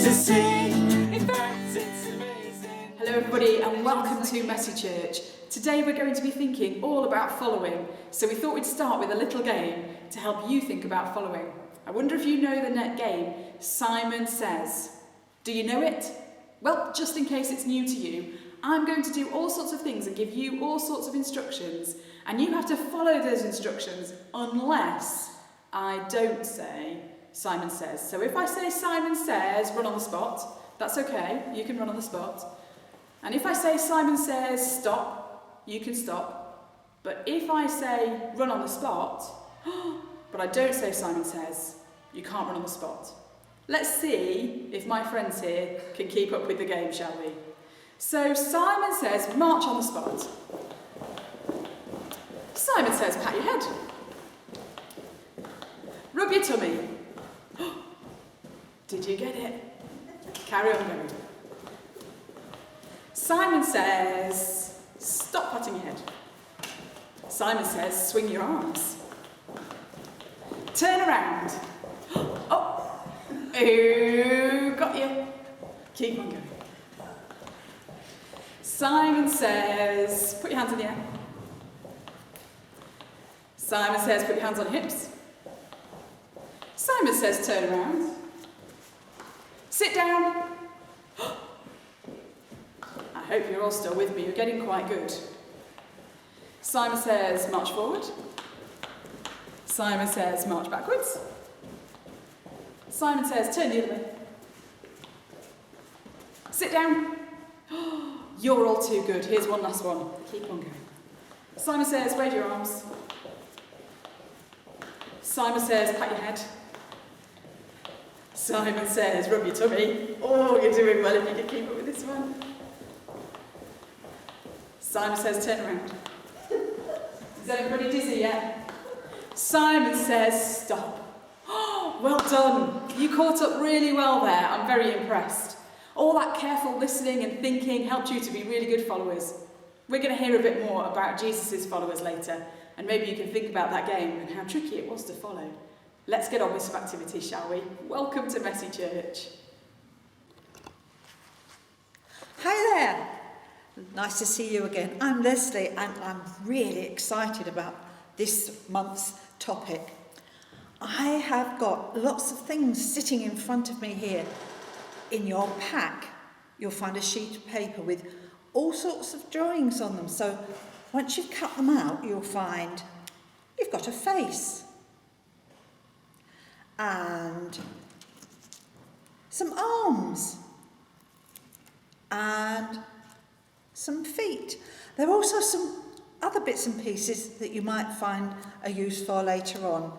to see. In fact, it's amazing. Hello everybody and welcome to Messy Church. Today we're going to be thinking all about following, so we thought we'd start with a little game to help you think about following. I wonder if you know the net game, Simon Says. Do you know it? Well, just in case it's new to you, I'm going to do all sorts of things and give you all sorts of instructions, and you have to follow those instructions unless I don't say Simon Says. So if I say Simon Says, run on the spot, that's okay, you can run on the spot. And if I say Simon Says, stop, you can stop. But if I say run on the spot, but I don't say Simon Says, you can't run on the spot. Let's see if my friends here can keep up with the game, shall we? So Simon Says, march on the spot. Simon Says, pat your head. Rub your tummy. Did you get it? Carry on going. Simon Says, stop patting your head. Simon Says, swing your arms. Turn around. Oh, ooh, got you. Keep on going. Simon Says, put your hands in the air. Simon Says, put your hands on your hips. Simon Says, turn around. Sit down. I hope you're all still with me, you're getting quite good. Simon Says, march forward. Simon Says, march backwards. Simon Says, turn the other way. Sit down. You're all too good. Here's one last one. Keep on going. Simon Says, wave your arms. Simon Says, pat your head. Simon Says, rub your tummy. Oh, you're doing well if you can keep up with this one. Simon Says, turn around. Is everybody dizzy yet? Simon Says, stop. Oh, well done. You caught up really well there. I'm very impressed. All that careful listening and thinking helped you to be really good followers. We're going to hear a bit more about Jesus' followers later, and maybe you can think about that game and how tricky it was to follow. Let's get on with some activities, shall we? Welcome to Messy Church. Hi there. Nice to see you again. I'm Leslie and I'm really excited about this month's topic. I have got lots of things sitting in front of me here. In your pack, you'll find a sheet of paper with all sorts of drawings on them. So once you've cut them out, you'll find you've got a face and some arms and some feet. There are also some other bits and pieces that you might find a use for later on.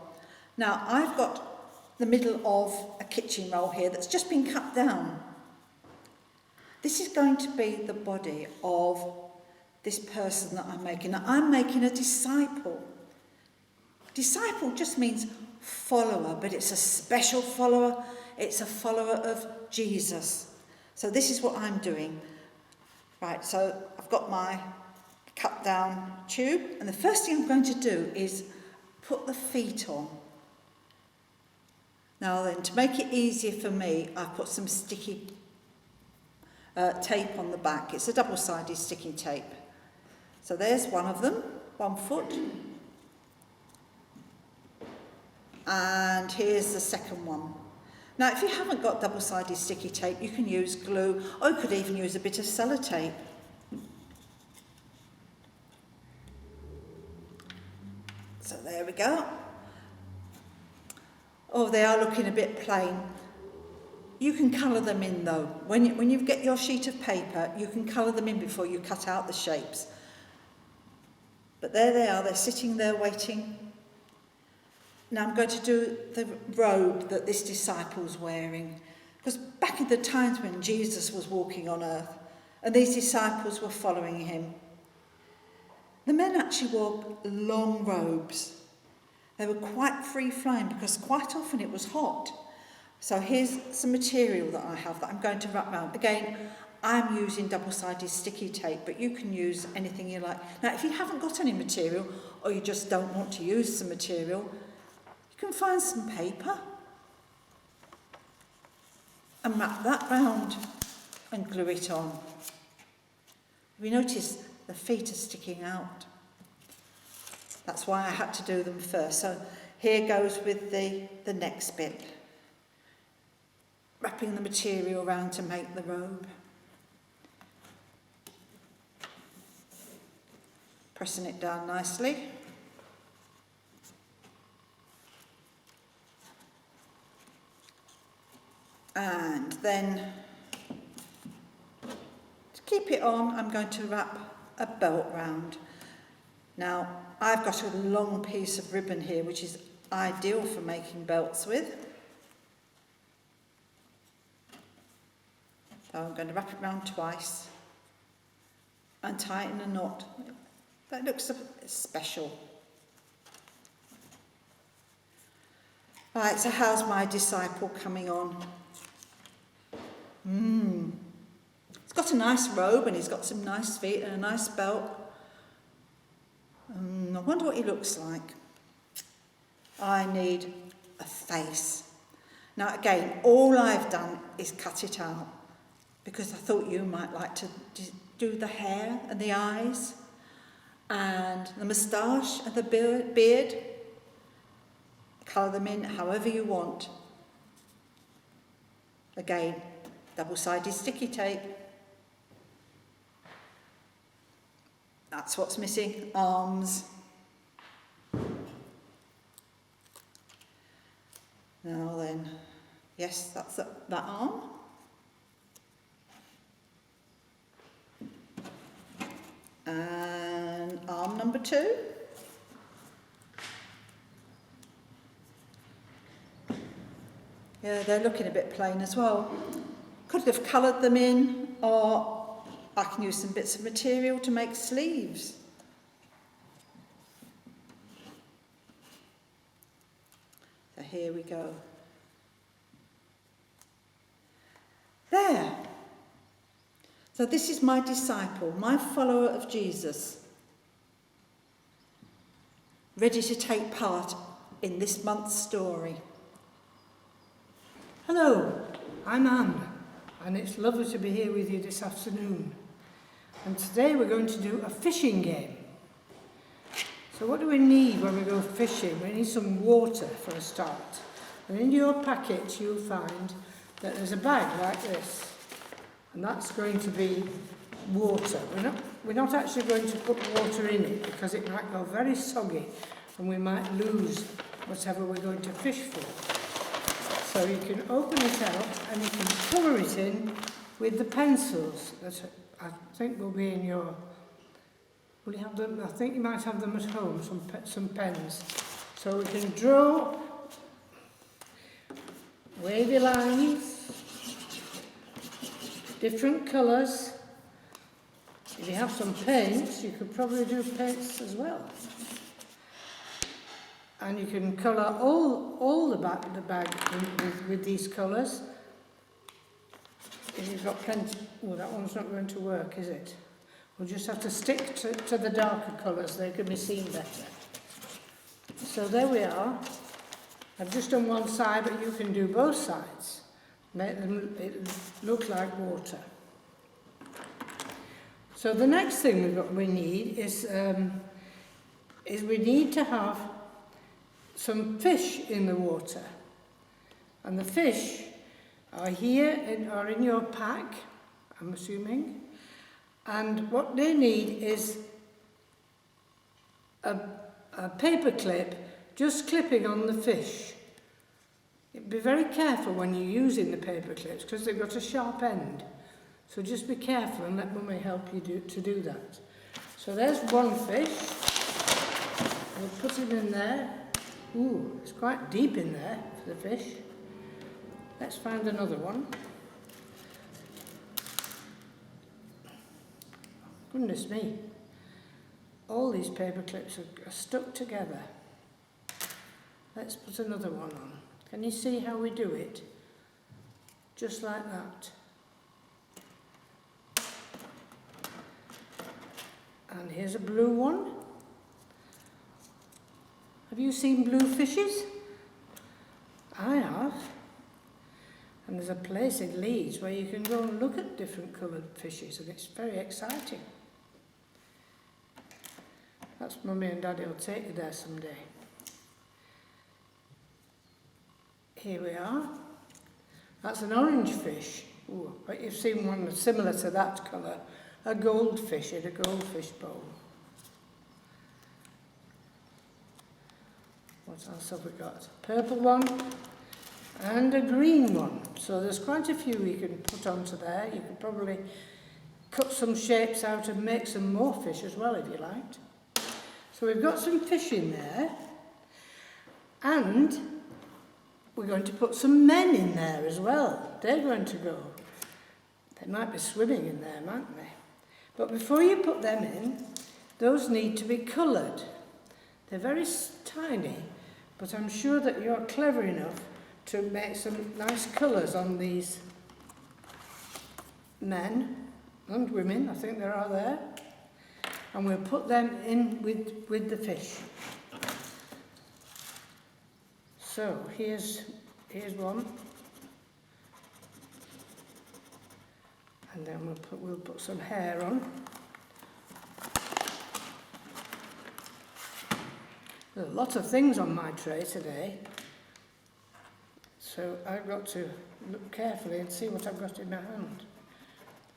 Now, I've got the middle of a kitchen roll here that's just been cut down. This is going to be the body of this person that I'm making. Now, I'm making a disciple. Disciple just means follower, but it's a special follower. It's a follower of Jesus. So this is what I'm doing. Right, so I've got my cut down tube, and the first thing I'm going to do is put the feet on. Now then, to make it easier for me, I've put some sticky tape on the back. It's a double-sided sticky tape. So there's one of them, 1 foot. And here's the second one. Now, if you haven't got double-sided sticky tape, you can use glue, or you could even use a bit of sellotape. So there we go. Oh, they are looking a bit plain. You can colour them in though. When you get your sheet of paper, you can colour them in before you cut out the shapes. But there they are, they're sitting there waiting. Now I'm going to do the robe that this disciple's wearing. Because back in the times when Jesus was walking on earth, and these disciples were following him, the men actually wore long robes. They were quite free-flowing because quite often it was hot. So here's some material that I have that I'm going to wrap around. Again, I'm using double-sided sticky tape, but you can use anything you like. Now, if you haven't got any material, or you just don't want to use some material, you can find some paper. and wrap that round and glue it on. We notice the feet are sticking out. That's why I had to do them first. So here goes with the next bit. Wrapping the material around to make the robe. Pressing it down nicely. And then, to keep it on, I'm going to wrap a belt round. Now, I've got a long piece of ribbon here, which is ideal for making belts with. So I'm going to wrap it round twice and tighten a knot. That looks special. Right, so how's my disciple coming on? He's got a nice robe and he's got some nice feet and a nice belt. I wonder what he looks like. I need a face. Now again, all I've done is cut it out because I thought you might like to do the hair and the eyes and the moustache and the beard. Colour them in however you want. Again, double-sided sticky tape. That's what's missing. Arms. Now then, yes, that's that arm. And arm number 2. Yeah, they're looking a bit plain as well. Could have coloured them in, or I can use some bits of material to make sleeves. So here we go. There. So this is my disciple, my follower of Jesus, ready to take part in this month's story. Hello, I'm Anne, and it's lovely to be here with you this afternoon. And today we're going to do a fishing game. So what do we need when we go fishing? We need some water for a start. And in your packet you'll find that there's a bag like this. And that's going to be water. We're not actually going to put water in it because it might go very soggy and we might lose whatever we're going to fish for. So you can open it out and you can colour it in with the pencils that I think will be in your... Will you have them? I think you might have them at home, some pens. So we can draw wavy lines, different colours. If you have some paints, you could probably do paints as well. And you can colour all the bag with these colours. If you've got plenty... Oh, that one's not going to work, is it? We'll just have to stick to the darker colours. They can be seen better. So there we are. I've just done one side, but you can do both sides. Make them look like water. So the next thing we need is we need to have some fish in the water. And the fish are here are in your pack, I'm assuming. And what they need is a paper clip just clipping on the fish. Be very careful when you're using the paper clips because they've got a sharp end. So just be careful and let Mummy help you to do that. So there's one fish. We'll put it in there. Ooh, it's quite deep in there for the fish. Let's find another one. Goodness me. All these paper clips are stuck together. Let's put another one on. Can you see how we do it? Just like that. And here's a blue one. Have you seen blue fishes? I have. And there's a place in Leeds where you can go and look at different coloured fishes, and it's very exciting. That's Mummy and Daddy will take you there someday. Here we are. That's an orange fish. Ooh, but you've seen one similar to that colour. A goldfish in a goldfish bowl. What else have we got? A purple one and a green one. So there's quite a few you can put onto there. You could probably cut some shapes out and make some more fish as well if you liked. So we've got some fish in there. And we're going to put some men in there as well. They're going to go. They might be swimming in there, mightn't they? But before you put them in, those need to be coloured. They're very tiny, but I'm sure that you're clever enough to make some nice colours on these men and women. I think there are there. And we'll put them in with the fish. So here's one, and then we'll put some hair on. There's a lot of things on my tray today, so I've got to look carefully and see what I've got in my hand.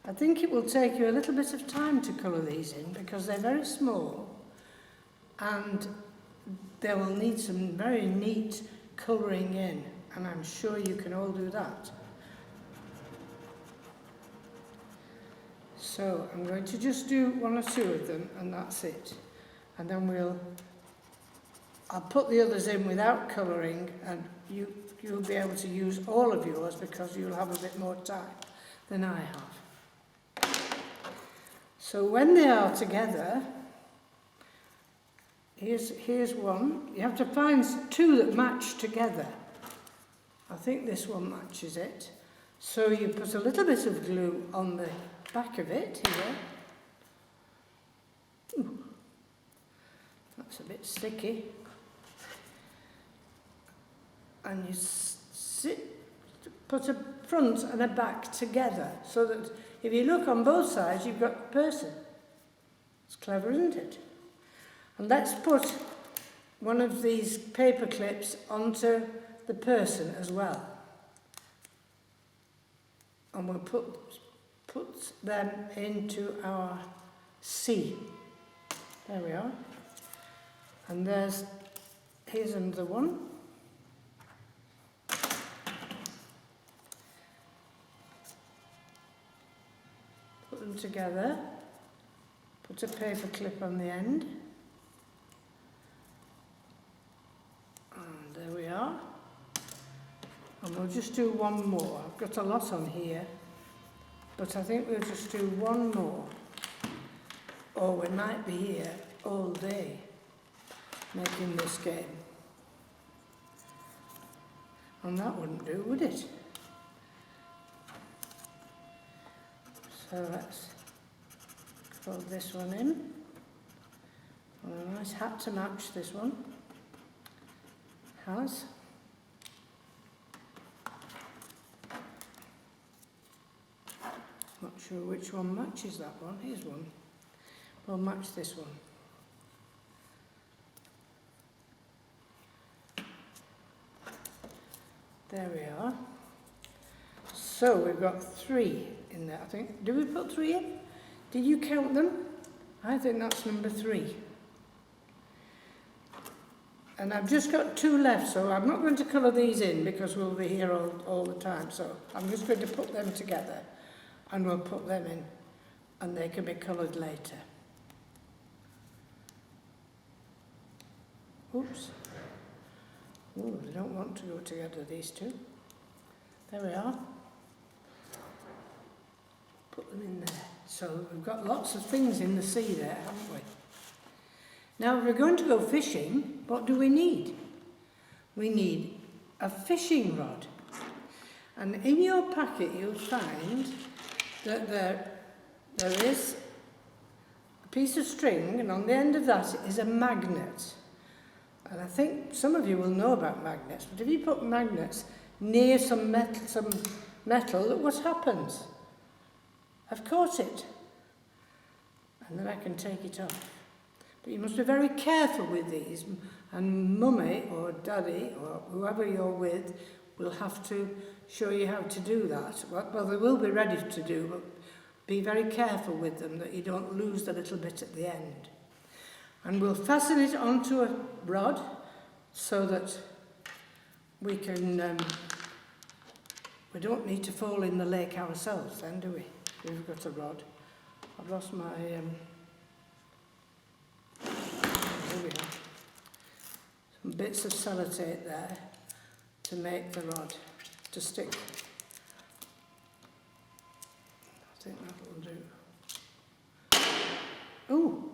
I think it will take you a little bit of time to colour these in because they're very small, and they will need some very neat colouring in, and I'm sure you can all do that. So I'm going to just do one or two of them, and that's it. And then I'll put the others in without colouring, and you'll be able to use all of yours because you'll have a bit more time than I have. So when they are together, here's one. You have to find two that match together. I think this one matches it. So you put a little bit of glue on the back of it here. Ooh, that's a bit sticky. And you put a front and a back together so that if you look on both sides, you've got a person. It's clever, isn't it? And let's put one of these paper clips onto the person as well. And we'll put them into our C. There we are. And here's another one. Put them together. Put a paper clip on the end. And there we are. And we'll just do one more. I've got a lot on here, but I think we'll just do one more. Or we might be here all day making this game. And that wouldn't do, would it? So let's fold this one in. And a nice hat to match this one. Has. Not sure which one matches that one. Here's one. We'll match this one. There we are. So we've got 3 in there, I think. Did we put 3 in? Did you count them? I think that's number 3. And I've just got 2 left, so I'm not going to colour these in because we'll be here all the time. So I'm just going to put them together and we'll put them in and they can be coloured later. Oops. Oh, they don't want to go together, these two. There we are. Put them in there. So we've got lots of things in the sea there, haven't we? Now, if we're going to go fishing, what do we need? We need a fishing rod. And in your packet, you'll find that there is a piece of string, and on the end of that is a magnet. And I think some of you will know about magnets, but if you put magnets near some metal, some metal, look what happens. I've caught it. And then I can take it off. But you must be very careful with these, and Mummy or Daddy or whoever you're with will have to show you how to do that. Well, they will be ready to do, but be very careful with them that you don't lose the little bit at the end. And we'll fasten it onto a rod so that we can, we don't need to fall in the lake ourselves then, do we? We've got a rod. I've lost my, here we are. Some bits of sellotape there to make the rod to stick. I think that'll do. Ooh!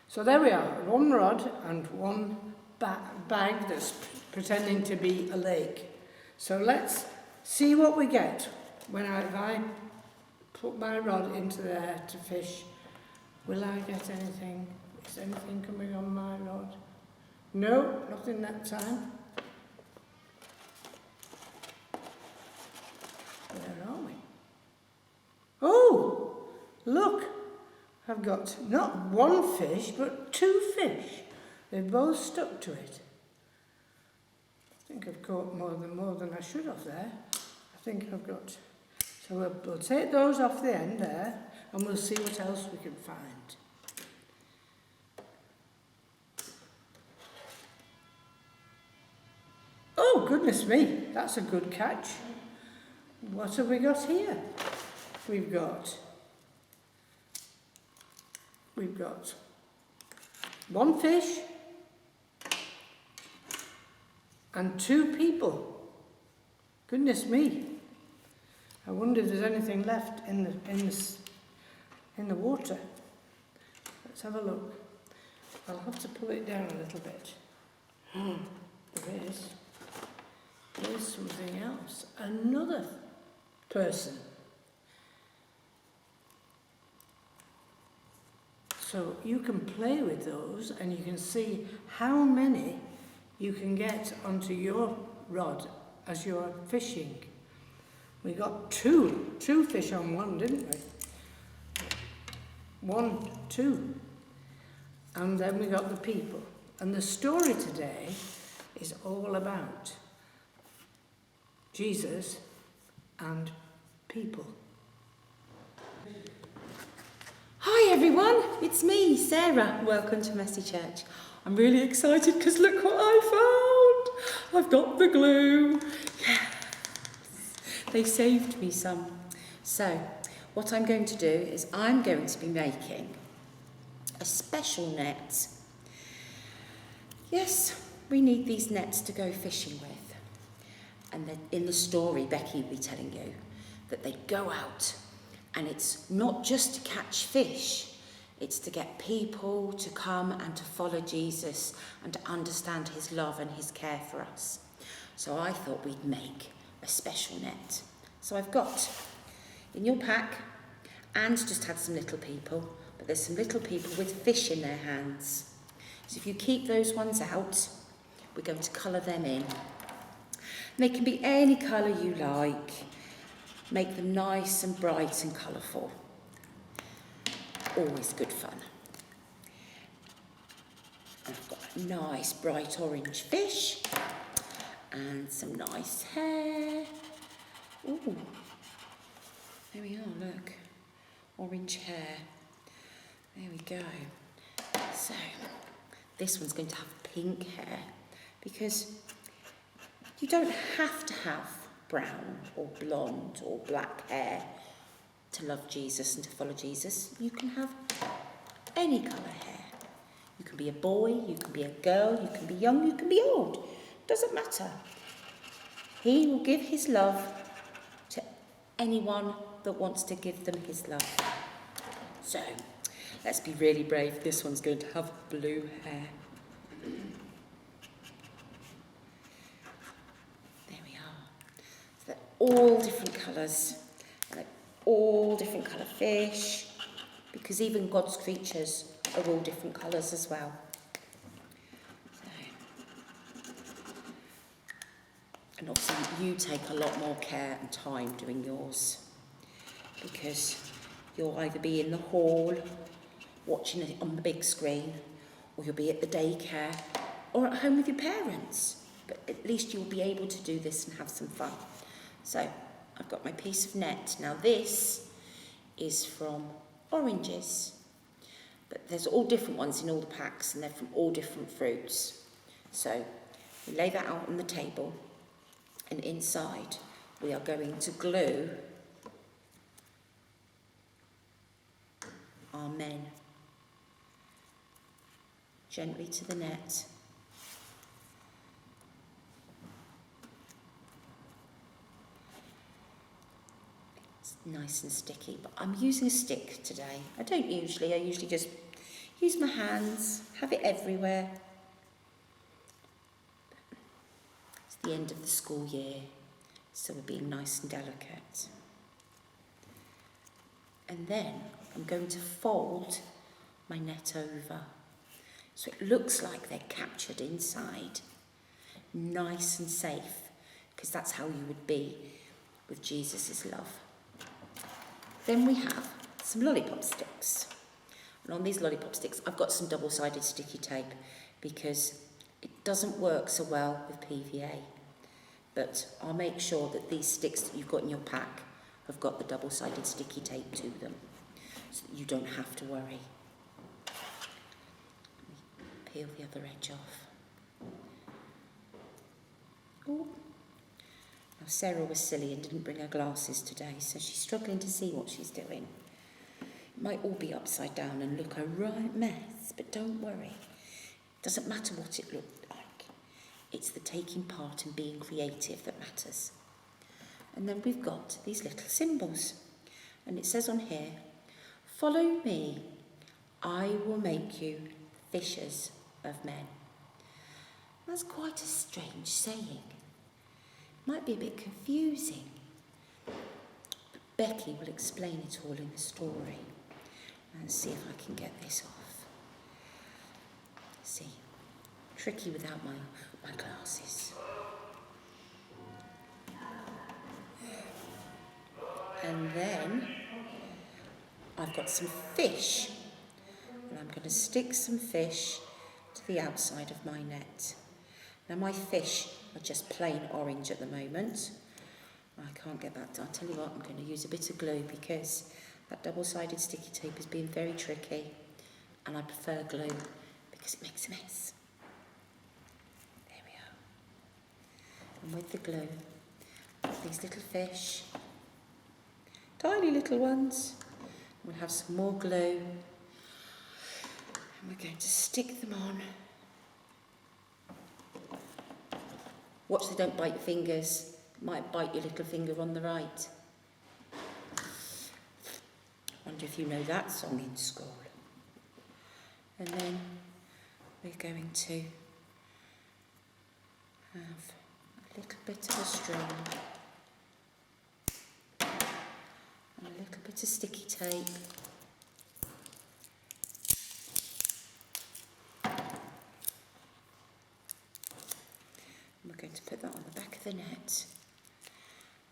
So there we are, one rod and one bag that's pretending to be a lake. So let's see what we get when if I put my rod into there to fish. Will I get anything? Is anything coming on my rod? No, nothing that time. Where are we? Oh, look! I've got not one fish, but two fish. They've both stuck to it. I think I've caught more than I should have there. I think I've got... So we'll take those off the end there, and we'll see what else we can find. Oh, goodness me, that's a good catch. What have we got here? We've got one fish and two people. Goodness me. I wonder if there's anything left in the water. Let's have a look. I'll have to pull it down a little bit. There is. Here's something else. Another person. So you can play with those and you can see how many you can get onto your rod as you're fishing. We got two fish on one, didn't we? 1, 2. And then we got the people. And the story today is all about Jesus and people. Hi everyone, it's me, Sarah. Welcome to Messy Church. I'm really excited because look what I found. I've got the glue. Yes. They saved me some. So, what I'm going to do is I'm going to be making a special net. Yes, we need these nets to go fishing with. And then in the story, Becky will be telling you that they go out and it's not just to catch fish, it's to get people to come and to follow Jesus and to understand his love and his care for us. So I thought we'd make a special net. So I've got in your pack, Anne's just had some little people, but there's some little people with fish in their hands. So if you keep those ones out, we're going to colour them in. And they can be any colour you like. Make them nice and bright and colourful. Always good fun. I've got a nice bright orange fish and some nice hair. Ooh, there we are, look. Orange hair. There we go. So, this one's going to have pink hair because you don't have to have brown or blonde or black hair to love Jesus and to follow Jesus. You can have any colour hair. You can be a boy, you can be a girl, you can be young, you can be old. Doesn't matter. He will give his love to anyone that wants to give them his love. So, let's be really brave. This one's going to have blue hair. There we are. So they're all different colours. They're all different colour fish. Because even God's creatures are all different colours as well. So. And obviously you take a lot more care and time doing yours, because you'll either be in the hall watching it on the big screen, or you'll be at the daycare or at home with your parents. But at least you'll be able to do this and have some fun. So I've got my piece of net. Now this is from oranges, but there's all different ones in all the packs, and they're from all different fruits. So we lay that out on the table, and inside we are going to glue our men gently to the net. It's nice and sticky, but I'm using a stick today. I usually just use my hands, have it everywhere. It's the end of the school year, so we're being nice and delicate. And then I'm going to fold my net over, so it looks like they're captured inside, nice and safe, because that's how you would be with Jesus' love. Then we have some lollipop sticks. And on these lollipop sticks, I've got some double-sided sticky tape, because it doesn't work so well with PVA. But I'll make sure that these sticks that you've got in your pack have got the double-sided sticky tape to them, so that you don't have to worry. Peel the other edge off. Ooh. Now Sarah was silly and didn't bring her glasses today, so she's struggling to see what she's doing. It might all be upside down and look a right mess, but don't worry. It doesn't matter what it looked like. It's the taking part and being creative that matters. And then we've got these little symbols. And it says on here, "Follow me, I will make you fishers of men." That's quite a strange saying. Might be a bit confusing, but Becky will explain it all in the story. And see if I can get this off. See, tricky without my glasses. And then I've got some fish, and I'm going to stick some fish to the outside of my net. Now my fish are just plain orange at the moment. I can't get that. I'll tell you what, I'm going to use a bit of glue, because that double-sided sticky tape has been very tricky, and I prefer glue because it makes a mess. There we are. And with the glue, these little fish, tiny little ones, we'll have some more glue, and we're going to stick them on. Watch they don't bite your fingers. Might bite your little finger on the right. Wonder if you know that song in school. And then we're going to have a little bit of a string and a little bit of sticky tape. And we're going to put that on the back of the net.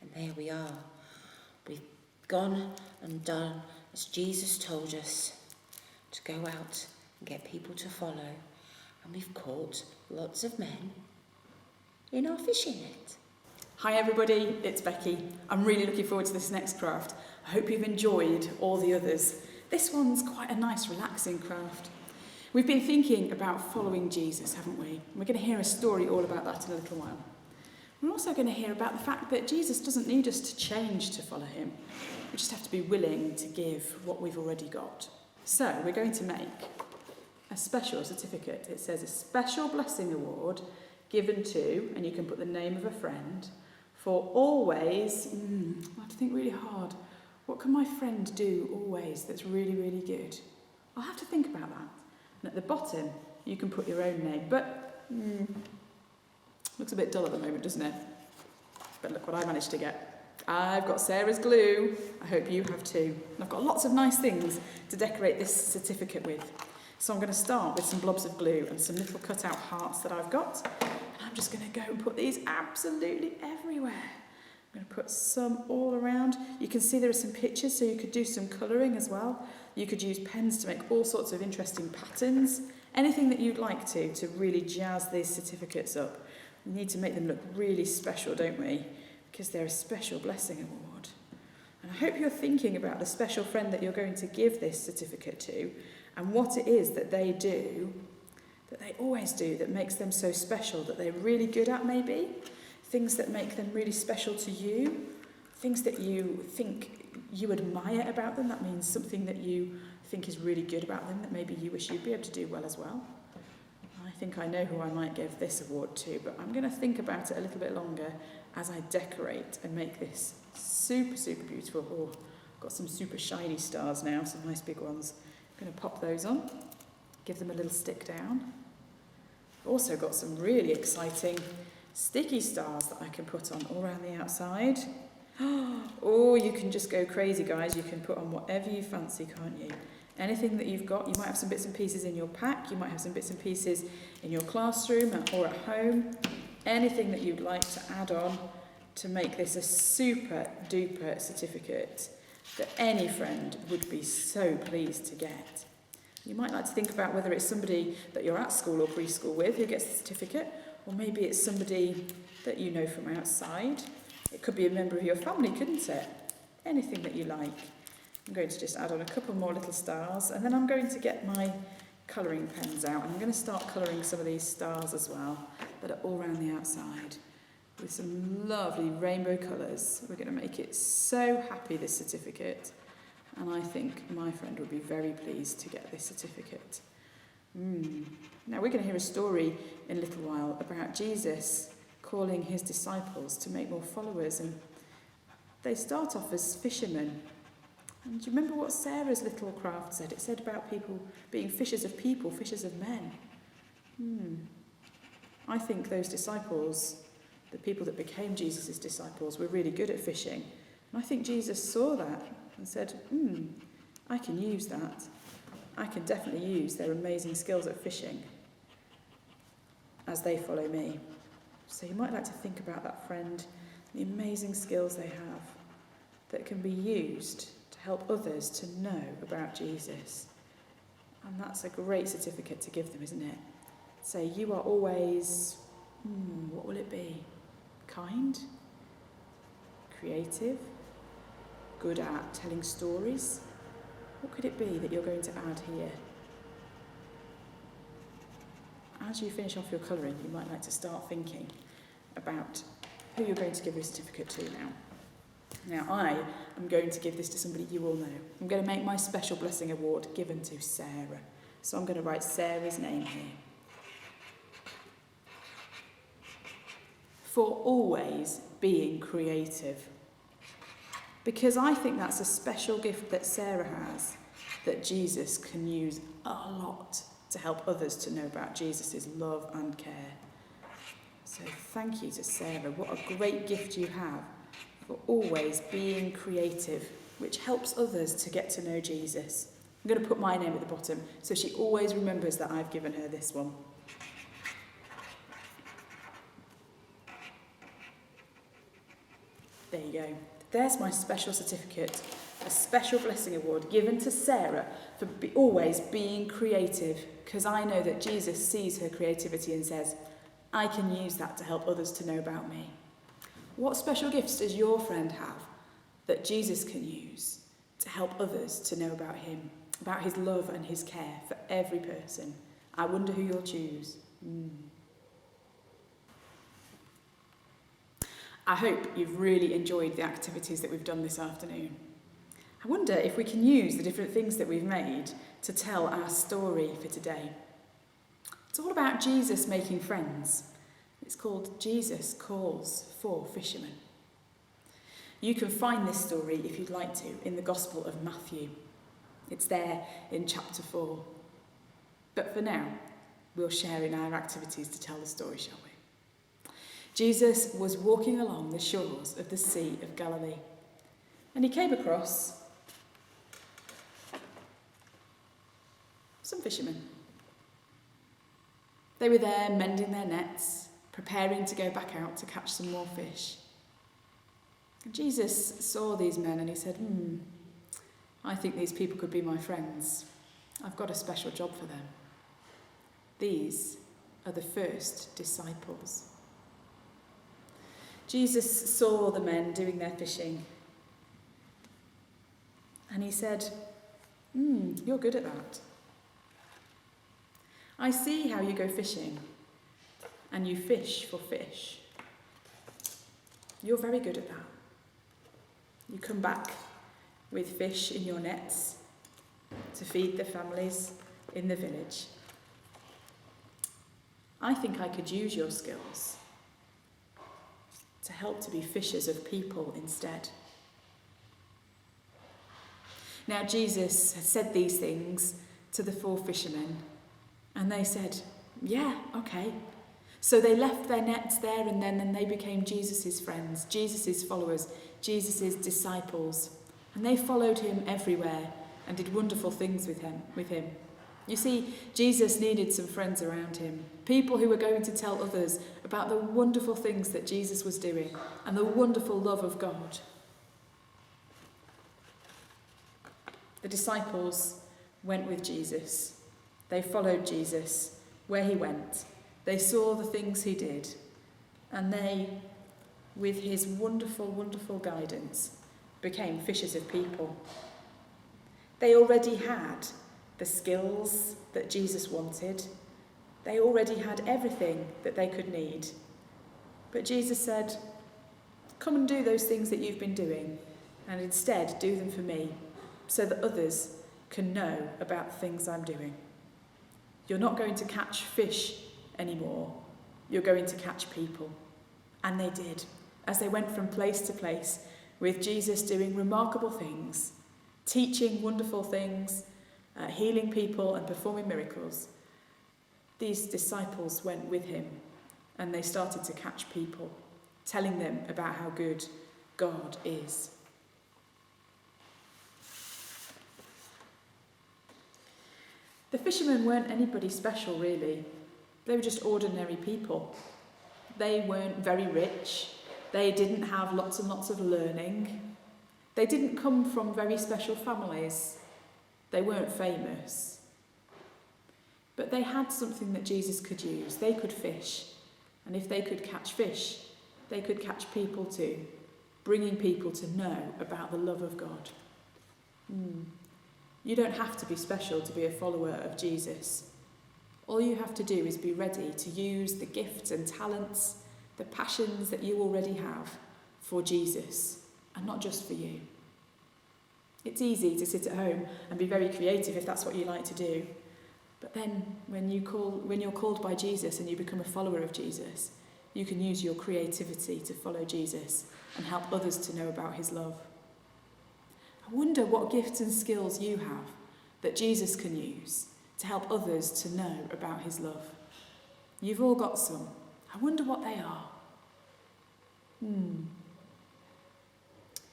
And there we are. We've gone and done as Jesus told us, to go out and get people to follow. And we've caught lots of men in our fishing net. Hi everybody, it's Becky. I'm really looking forward to this next craft. I hope you've enjoyed all the others. This one's quite a nice, relaxing craft. We've been thinking about following Jesus, haven't we? We're going to hear a story all about that in a little while. We're also going to hear about the fact that Jesus doesn't need us to change to follow him. We just have to be willing to give what we've already got. So we're going to make a special certificate. It says a special blessing award given to, and you can put the name of a friend, for always, I have to think really hard. What can my friend do always that's really, really good? I'll have to think about that. And at the bottom, you can put your own name. But, looks a bit dull at the moment, doesn't it? But look what I managed to get. I've got Sarah's glue. I hope you have too. And I've got lots of nice things to decorate this certificate with. So I'm going to start with some blobs of glue and some little cut-out hearts that I've got. And I'm just going to go and put these absolutely everywhere. I'm going to put some all around. You can see there are some pictures, so you could do some colouring as well. You could use pens to make all sorts of interesting patterns. Anything that you'd like to really jazz these certificates up. We need to make them look really special, don't we? Because they're a special blessing award. And I hope you're thinking about the special friend that you're going to give this certificate to and what it is that they do, that they always do, that makes them so special, that they're really good at maybe, things that make them really special to you, things that you think you admire about them, that means something that you think is really good about them, that maybe you wish you'd be able to do well as well. I think I know who I might give this award to, but I'm going to think about it a little bit longer as I decorate and make this super, super beautiful. Oh, I've got some super shiny stars now, some nice big ones. I'm going to pop those on, give them a little stick down. I've also got some really exciting sticky stars that I can put on all around the outside. Oh, you can just go crazy, guys. You can put on whatever you fancy, can't you? Anything that you've got. You might have some bits and pieces in your pack. You might have some bits and pieces in your classroom or at home. Anything that you'd like to add on to make this a super duper certificate that any friend would be so pleased to get. You might like to think about whether it's somebody that you're at school or preschool with who gets the certificate, or maybe it's somebody that you know from outside. It could be a member of your family, couldn't it? Anything that you like. I'm going to just add on a couple more little stars, and then I'm going to get my colouring pens out, and I'm going to start colouring some of these stars as well that are all around the outside with some lovely rainbow colours. We're going to make it so happy, this certificate, and I think my friend will be very pleased to get this certificate. Now we're going to hear a story in a little while about Jesus calling his disciples to make more followers, and they start off as fishermen. And do you remember what Sarah's little craft said? It said about people being fishers of people, fishers of men. I think those disciples, the people that became Jesus' disciples, were really good at fishing. And I think Jesus saw that and said, I can use that. I can definitely use their amazing skills at fishing as they follow me. So you might like to think about that friend, the amazing skills they have that can be used to help others to know about Jesus. And that's a great certificate to give them, isn't it? Say, you are always, what will it be? Kind? Creative? Good at telling stories? What could it be that you're going to add here? As you finish off your colouring, you might like to start thinking about who you're going to give your certificate to now. Now, I am going to give this to somebody you all know. I'm going to make my special blessing award given to Sarah. So I'm going to write Sarah's name here. For always being creative. Because I think that's a special gift that Sarah has that Jesus can use a lot to help others to know about Jesus' love and care. So thank you to Sarah. What a great gift you have for always being creative, which helps others to get to know Jesus. I'm going to put my name at the bottom so she always remembers that I've given her this one. There you go. There's my special certificate, a special blessing award given to Sarah for always being creative, because I know that Jesus sees her creativity and says, I can use that to help others to know about me. What special gifts does your friend have that Jesus can use to help others to know about him, about his love and his care for every person? I wonder who you'll choose. I hope you've really enjoyed the activities that we've done this afternoon. I wonder if we can use the different things that we've made to tell our story for today. It's all about Jesus making friends. It's called Jesus Calls for Fishermen. You can find this story, if you'd like to, in the Gospel of Matthew. It's there in chapter 4. But for now, we'll share in our activities to tell the story, shall we? Jesus was walking along the shores of the Sea of Galilee, and he came across some fishermen. They were there mending their nets, preparing to go back out to catch some more fish. And Jesus saw these men and he said, I think these people could be my friends. I've got a special job for them. These are the first disciples. Jesus saw the men doing their fishing and he said, you're good at that. I see how you go fishing and you fish for fish. You're very good at that. You come back with fish in your nets to feed the families in the village. I think I could use your skills to help to be fishers of people instead. Now Jesus had said these things to the 4 fishermen, and they said, yeah, okay. So they left their nets there and then, and they became Jesus' friends, Jesus' followers, Jesus' disciples. And they followed him everywhere and did wonderful things with him. You see, Jesus needed some friends around him, people who were going to tell others about the wonderful things that Jesus was doing and the wonderful love of God. The disciples went with Jesus. They followed Jesus where he went. They saw the things he did, and they, with his wonderful, wonderful guidance, became fishers of people. They already had the skills that Jesus wanted. They already had everything that they could need. But Jesus said, come and do those things that you've been doing, and instead do them for me, so that others can know about the things I'm doing. You're not going to catch fish anymore. You're going to catch people. And they did, as they went from place to place with Jesus doing remarkable things, teaching wonderful things, healing people and performing miracles. These disciples went with him and they started to catch people, telling them about how good God is. The fishermen weren't anybody special, really. They were just ordinary people. They weren't very rich. They didn't have lots and lots of learning. They didn't come from very special families. They weren't famous. But they had something that Jesus could use. They could fish. And if they could catch fish, they could catch people too, bringing people to know about the love of God. You don't have to be special to be a follower of Jesus. All you have to do is be ready to use the gifts and talents, the passions that you already have for Jesus, and not just for you. It's easy to sit at home and be very creative if that's what you like to do. But then when you're called by Jesus and you become a follower of Jesus, you can use your creativity to follow Jesus and help others to know about his love. I wonder what gifts and skills you have that Jesus can use to help others to know about his love. You've all got some. I wonder what they are.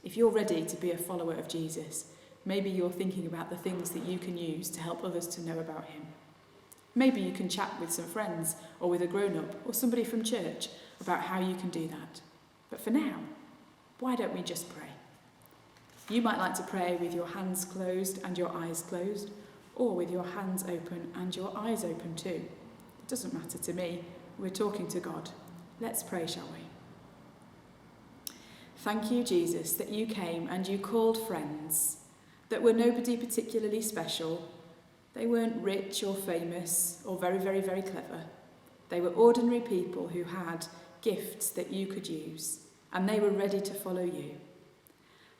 If you're ready to be a follower of Jesus, maybe you're thinking about the things that you can use to help others to know about him. Maybe you can chat with some friends or with a grown-up or somebody from church about how you can do that. But for now, why don't we just pray? You might like to pray with your hands closed and your eyes closed, or with your hands open and your eyes open too. It doesn't matter to me. We're talking to God. Let's pray, shall we? Thank you, Jesus, that you came and you called friends that were nobody particularly special. They weren't rich or famous or very, very, very clever. They were ordinary people who had gifts that you could use, and they were ready to follow you.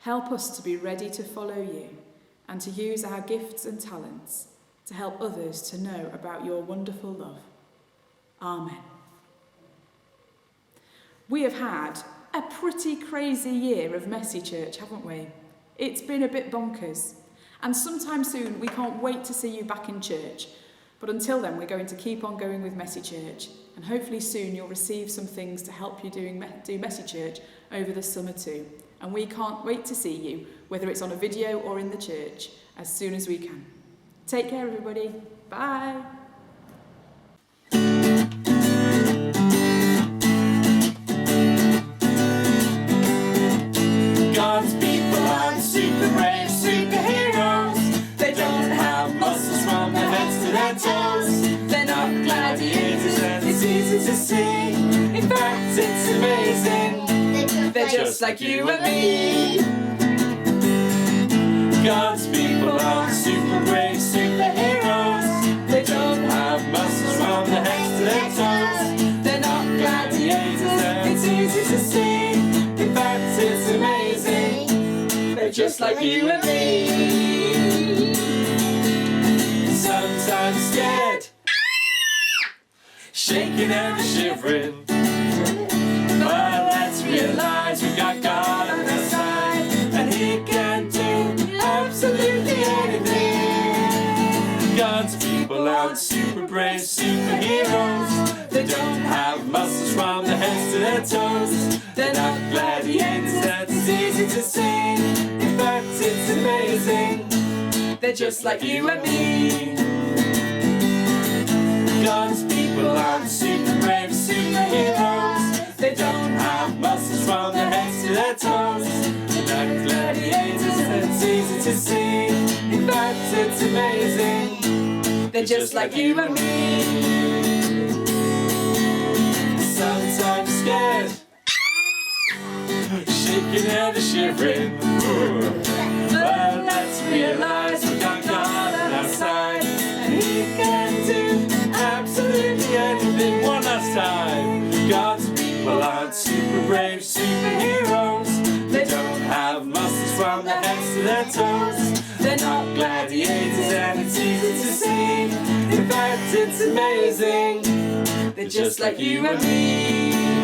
Help us to be ready to follow you and to use our gifts and talents to help others to know about your wonderful love. Amen. We have had a pretty crazy year of Messy Church, haven't we? It's been a bit bonkers. And sometime soon we can't wait to see you back in church. But until then, we're going to keep on going with Messy Church. And hopefully soon you'll receive some things to help you do Messy Church over the summer too. And we can't wait to see you, whether it's on a video or in the church, as soon as we can. Take care, everybody. Bye. like you and me. God's people aren't super brave superheroes. They don't have muscles from their heads to their toes. They're not gladiators, it's easy to see. In fact, it's amazing. They're just like you and me. Sometimes scared, shaking and shivering. But let's realize we got God on our side, and He can do absolutely anything. God's people aren't super brave superheroes. They don't have muscles from their heads to their toes. They're not gladiators, that's easy to see. In fact, it's amazing. They're just like you and me. God's people aren't super brave superheroes. They don't have muscles from their heads to their toes. They're not gladiators, that's easy to see. In fact, it's amazing. They're just like you and me. Sometimes scared, shaking and shivering. But let's realize we got God on our side, and He can do absolutely anything. One last time. God's people aren't super brave superheroes. They don't have muscles from their heads to their toes. They're not gladiators, and it's easy to see. In fact, it's amazing. They're just like you and me.